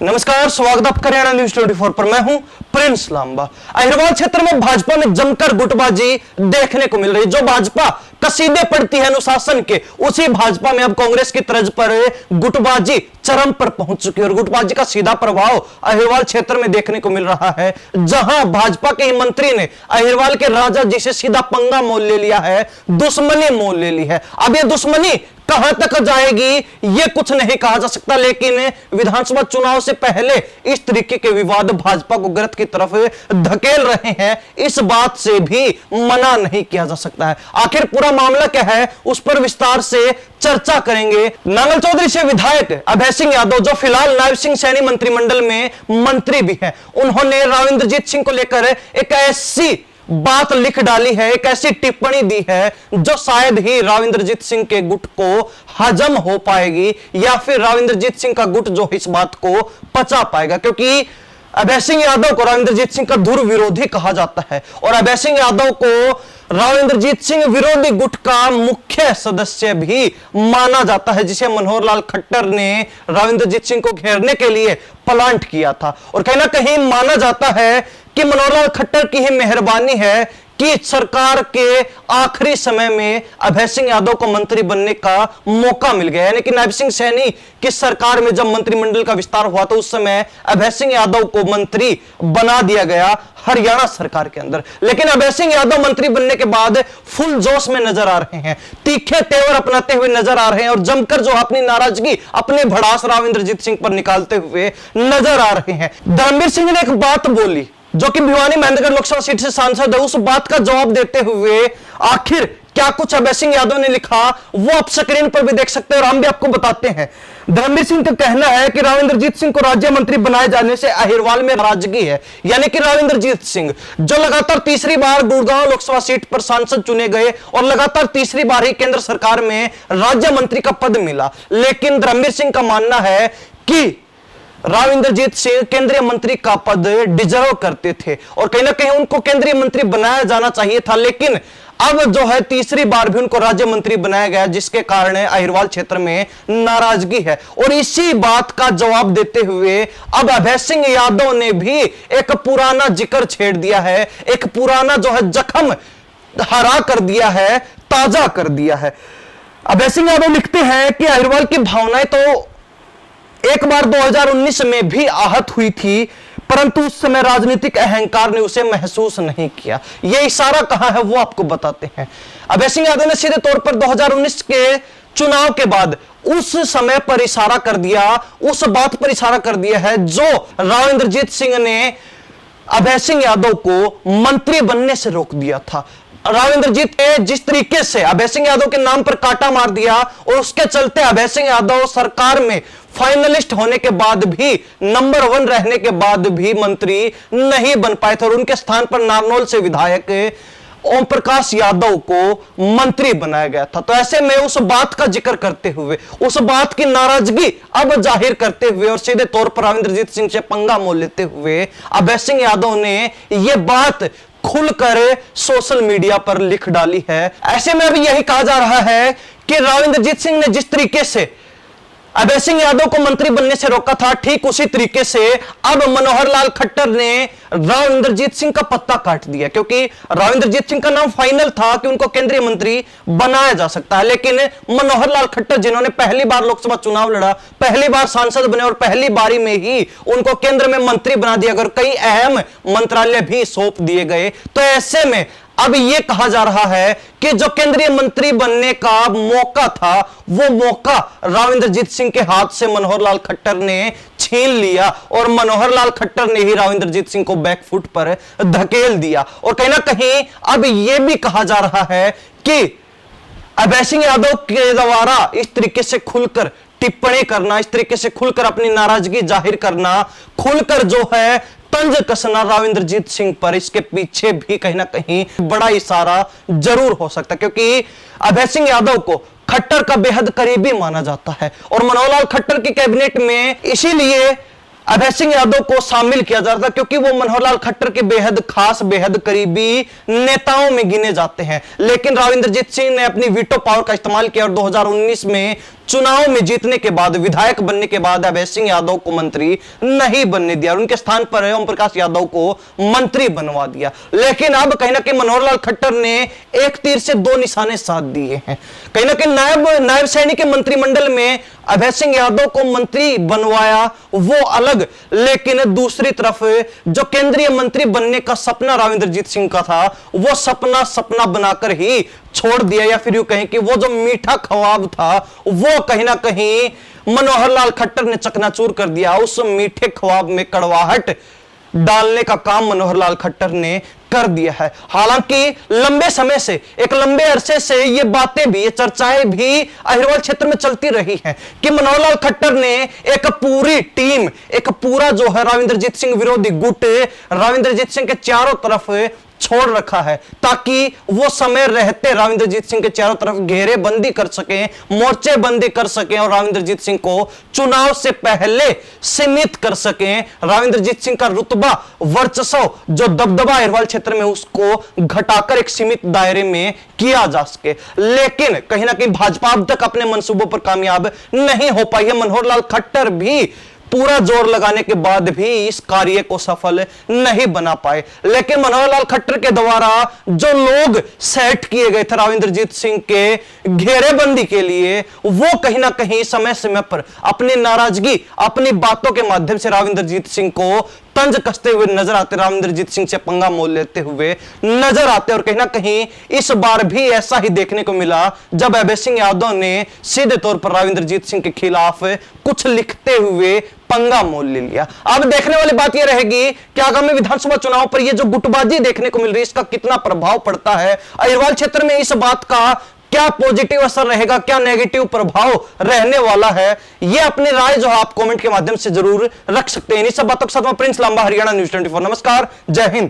नमस्कार, स्वागत आपका हरियाणा न्यूज 24 पर। मैं हूं प्रिंस लांबा। अहिरवाल क्षेत्र में भाजपा में जमकर गुटबाजी देखने को मिल रही। जो भाजपा कसीदे पड़ती है अनुशासन के, उसी भाजपा में अब कांग्रेस की तर्ज पर गुटबाजी चरम पर पहुंच चुकी है और गुटबाजी का सीधा प्रभाव अहिरवाल क्षेत्र में देखने को मिल रहा है, जहां भाजपा के ही मंत्री ने अहिरवाल के राजा जी से सीधा पंगा मोल ले लिया है, दुश्मनी मोल ले ली है। अब ये दुश्मनी कहां तक जाएगी ये कुछ नहीं कहा जा सकता, लेकिन विधानसभा चुनाव से पहले इस तरीके के विवाद भाजपा को गिरफ्त की तरफ धकेल रहे हैं, इस बात से भी मना नहीं किया जा सकता है। आखिर पूरा मामला क्या है, उस पर विस्तार से चर्चा करेंगे। नांगल चौधरी से विधायक अभय सिंह यादव, जो फिलहाल नायब सिंह सैनी मंत्रिमंडल में मंत्री भी हैं, उन्होंने राविंद्रजीत सिंह को लेकर एक ऐसी बात लिख डाली है, एक ऐसी टिप्पणी दी है जो शायद ही राविंद्रजीत सिंह के गुट को हजम हो पाएगी, या फिर राविंद्रजीत सिंह का गुट जो इस बात को पचा पाएगा, क्योंकि अभय सिंह यादव को राविंद्रजीत सिंह का धुर विरोधी कहा जाता है और अभय सिंह यादव को राविंद्रजीत सिंह विरोधी गुट का मुख्य सदस्य भी माना जाता है, जिसे मनोहर लाल खट्टर ने राविंद्रजीत सिंह को घेरने के लिए प्लांट किया था। और कहीं ना कहीं माना जाता है कि मनोहर लाल खट्टर की ही मेहरबानी है कि सरकार के आखिरी समय में अभय सिंह यादव को मंत्री बनने का मौका मिल गया। यानी कि नायब सिंह सैनी की सरकार में जब मंत्रिमंडल का विस्तार हुआ तो उस समय अभय सिंह यादव को मंत्री बना दिया गया हरियाणा सरकार के अंदर। लेकिन अभय सिंह यादव मंत्री बनने के बाद फुल जोश में नजर आ रहे हैं, तीखे तेवर अपनाते हुए नजर आ रहे हैं और जमकर जो अपनी नाराजगी, अपने भड़ास राविंद्रजीत सिंह पर निकालते हुए नजर आ रहे हैं। धर्मवीर सिंह ने एक बात बोली जो कि भिवानी महेंद्रगढ़ लोकसभा सीट से सांसद है, उस बात का जवाब देते हुए आखिर क्या कुछ अभय सिंह यादव ने लिखा वो आप स्क्रीन पर भी देख सकते हैं और हम भी आपको बताते हैं। धर्मवीर सिंह का कहना है कि राविंद्रजीत सिंह को राज्य मंत्री बनाए जाने से अहिरवाल में नाराजगी है। यानी कि राविंद्रजीत सिंह जो लगातार तीसरी बार गुड़गांव लोकसभा सीट पर सांसद चुने गए और लगातार तीसरी बार ही केंद्र सरकार में राज्य मंत्री का पद मिला, लेकिन धर्मवीर सिंह का मानना है कि राविंद्रजीत सिंह केंद्रीय मंत्री का पद डिजर्व करते थे और कहीं ना कहीं उनको केंद्रीय मंत्री बनाया जाना चाहिए था, लेकिन अब जो है तीसरी बार भी उनको राज्य मंत्री बनाया गया, जिसके कारण अहिरवाल क्षेत्र में नाराजगी है। और इसी बात का जवाब देते हुए अब अभय सिंह यादव ने भी एक पुराना जिक्र छेड़ दिया है, एक पुराना जो है जख्म हरा कर दिया है, ताजा कर दिया है। अभय सिंह यादव लिखते हैं कि अहिरवाल की भावनाएं तो एक बार 2019 में भी आहत हुई थी, परंतु उस समय राजनीतिक अहंकार ने उसे महसूस नहीं किया। यह इशारा कहां है वो आपको बताते हैं। अभय सिंह यादव ने सीधे तौर पर 2019 के चुनाव के बाद उस समय पर इशारा कर दिया, उस बात पर इशारा कर दिया है जो राविंद्रजीत सिंह ने अभय सिंह यादव को मंत्री बनने से रोक दिया था। राविंद्रजीत ने जिस तरीके से अभय सिंह यादव के नाम पर कांटा मार दिया और उसके चलते अभय सिंह यादव सरकार में फाइनलिस्ट होने के बाद भी, नंबर 1 रहने के बाद भी मंत्री नहीं बन पाए थे और उनके स्थान पर नारनौल से विधायक ओम प्रकाश यादव को मंत्री बनाया गया था। तो ऐसे में उस बात का जिक्र करते हुए, उस बात की नाराजगी अब जाहिर करते हुए और सीधे तौर पर राविंद्रजीत सिंह से पंगा मोल लेते हुए अभय सिंह यादव ने यह बात खुलकर सोशल मीडिया पर लिख डाली है। ऐसे में अभी यही कहा जा रहा है कि राविंद्रजीत सिंह ने जिस तरीके से अभय सिंह यादव को मंत्री बनने से रोका था, ठीक उसी तरीके से अब मनोहर लाल खट्टर ने राविंद्रजीत सिंह का पत्ता काट दिया, क्योंकि राविंद्रजीत सिंह का नाम फाइनल था कि उनको केंद्रीय मंत्री बनाया जा सकता है, लेकिन मनोहर लाल खट्टर जिन्होंने पहली बार लोकसभा चुनाव लड़ा, पहली बार सांसद बने और पहली बारी में ही उनको केंद्र में मंत्री बना दिया गया और कई अहम मंत्रालय भी सौंप दिए गए। तो ऐसे में अब यह कहा जा रहा है कि जो केंद्रीय मंत्री बनने का मौका था, वो मौका राविंद्रजीत सिंह के हाथ से मनोहर लाल खट्टर ने छीन लिया और मनोहर लाल खट्टर ने ही राविंद्रजीत सिंह को बैकफुट पर धकेल दिया। और कहीं ना कहीं अब यह भी कहा जा रहा है कि अभय सिंह यादव के द्वारा इस तरीके से खुलकर टिप्पणी करना, इस तरीके से खुलकर अपनी नाराजगी जाहिर करना, खुलकर जो है तंज कसना राविंद्रजीत सिंह पर, इसके पीछे भी कहीं ना कहीं बड़ा इशारा जरूर हो सकता है, क्योंकि अभय सिंह यादव को खट्टर का बेहद करीबी माना जाता है और मनोहर लाल खट्टर की कैबिनेट में इसीलिए अभय सिंह यादव को शामिल किया जा रहा था क्योंकि वो मनोहर लाल खट्टर के बेहद खास, बेहद करीबी नेताओं में गिने जाते हैं। लेकिन राविंद्रजीत सिंह ने अपनी वीटो पावर का इस्तेमाल किया और 2019 में चुनाव में जीतने के बाद, विधायक बनने के बाद अभय सिंह यादव को मंत्री नहीं बनने दिया, उनके स्थान पर ओम प्रकाश यादव को मंत्री बनवा दिया। लेकिन अब कहीं ना कहीं मनोहर लाल खट्टर ने एक तीर से दो निशाने साध दिए हैं। कहीं ना कहीं नायब सैनी के मंत्रिमंडल में अभय सिंह यादव को मंत्री बनवाया, वो अलग, लेकिन दूसरी तरफ जो केंद्रीय मंत्री बनने का सपना राव इंद्रजीत सिंह का था, वो सपना बनाकर ही छोड़ दिया, या फिर यूं कहें कि वो जो मीठा ख्वाब था वो कहीं ना कहीं मनोहर लाल खट्टर ने चकनाचूर कर दिया। उस मीठे ख्वाब में कड़वाहट डालने का काम मनोहर लाल खट्टर ने कर दिया है। हालांकि लंबे समय से, एक लंबे अरसे से ये बातें भी, ये चर्चाएं भी अहिरवाल क्षेत्र में चलती रही हैं कि मनोहर लाल खट्टर ने एक पूरी टीम, एक पूरा जो है राव इंद्रजीत सिंह विरोधी गुट राव इंद्रजीत सिंह के चारों तरफ छोड़ रखा है, ताकि वो समय रहते राव इंद्रजीत सिंह के चारों तरफ घेरेबंदी कर सकें, मोर्चेबंदी कर सकें और राव इंद्रजीत सिंह को चुनाव से पहले सीमित कर सकें। राव इंद्रजीत सिंह का रुतबा, वर्चस्व, जो दबदबा अहिरवाल क्षेत्र में, उसको घटाकर एक सीमित दायरे में किया जा सके। लेकिन कहीं ना कहीं भाजपा अब तक अपने मंसूबों पर कामयाब नहीं हो पाई है। मनोहर लाल खट्टर भी पूरा जोर लगाने के बाद भी इस कार्य को सफल नहीं बना पाए। लेकिन मनोहर लाल खट्टर के द्वारा जो लोग सेट किए गए थे राव इंद्रजीत सिंह के घेरेबंदी के लिए, वो कहीं ना कहीं समय समय पर अपनी नाराजगी, अपनी बातों के माध्यम से राव इंद्रजीत सिंह को तंज कसते हुए नजर आते, राव इंद्रजीत सिंह से पंगा मोल लेते हुए नजर आते। और कहीं ना कहीं इस बार भी ऐसा ही देखने को मिला जब अभय सिंह यादव ने सीधे तौर पर राव इंद्रजीत सिंह के खिलाफ कुछ लिखते हुए पंगा मोल ले लिया। अब देखने वाली बात यह रहेगी कि आगामी विधानसभा चुनाव पर यह जो गुटबाजी देखने को मिल रही है, इसका कितना प्रभाव पड़ता है अहिरवाल क्षेत्र में। इस बात का क्या पॉजिटिव असर रहेगा, क्या नेगेटिव प्रभाव रहने वाला है, ये अपनी राय जो है आप कमेंट के माध्यम से जरूर रख सकते हैं। इन सब बातों के साथ मैं प्रिंस लांबा, हरियाणा न्यूज़ 24। नमस्कार, जय हिंद।